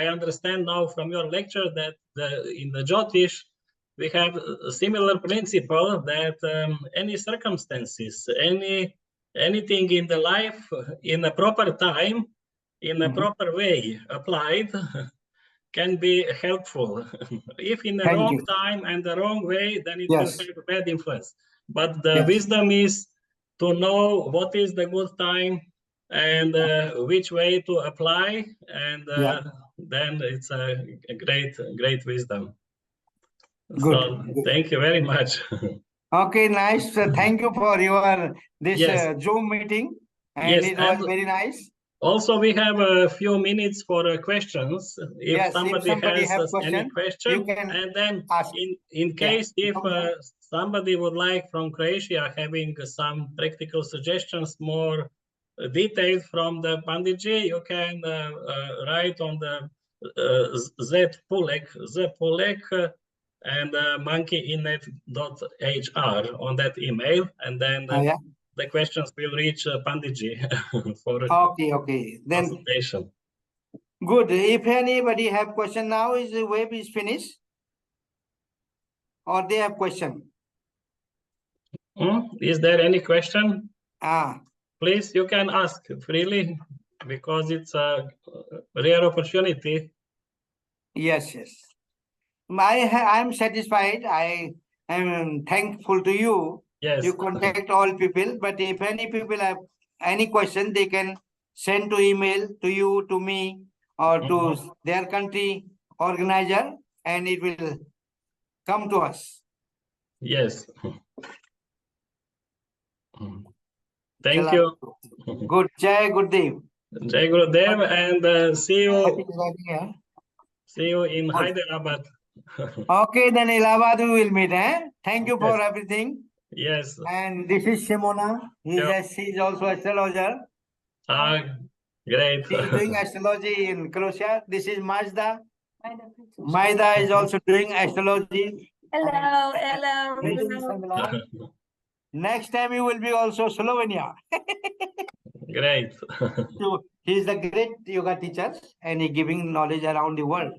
I understand now from your lecture that in the Jyotish, we have a similar principle that any circumstances, anything in the life in a proper time, in a proper way applied, can be helpful. If in the Thank wrong you. time and the wrong way, then it will Yes. have a bad influence. But the Yes. wisdom is to know what is the good time and which way to apply, and Yeah. then it's a great wisdom. Good. So Good. thank you very much. Okay, nice. Thank you for your this Yes. Zoom meeting, and Yes, it was and very nice. Also, we have a few minutes for questions. If Yes, somebody has have any question, you can and then ask. in case if Yeah. somebody would like from Croatia having some practical suggestions, more detailed from the Panditji, you can write on the zpulek and monkeyinnet.hr on that email, and then Yeah. the questions will reach Panditji for Okay. Then consultation. good. If anybody have question now, is the web is finished, or they have question? Is there any question? Ah, Please, you can ask freely because it's a rare opportunity. yes. I'm satisfied. I am thankful to you. Yes. You contact all people, but if any people have any question, they can send to email to you, to me, or to their country organizer, and it will come to us. Yes. Thank you. Good. Jai Gurudev. Jai Gurudev, and see you. Yeah. See you in Hyderabad. Okay, then Allahabad we will meet. Thank you for Yes. everything. Yes. And this is Shimona. She's also astrologer. Great. She's doing astrology in Croatia. This is Majda. Majda is also doing astrology. Hello. Next time you will be also Slovenia. Great. So he is the great yoga teacher and he giving knowledge around the world.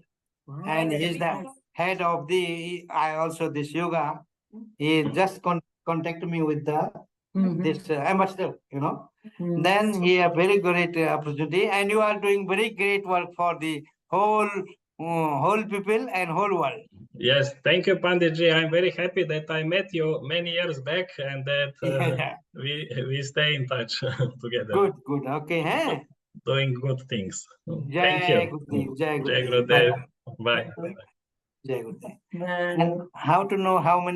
And he is the head of I also this yoga. He just contacted me with this ambassador, Then he a very great opportunity, and you are doing very great work for the whole people and whole world. Yes, thank you, Panditji. I'm very happy that I met you many years back and that we stay in touch together. Good. Okay, Doing good things. Thank Jai you. Gurudev. Jai Jai Gurudev. Gurudev. Bye. Jai Gurudev. And how to know how many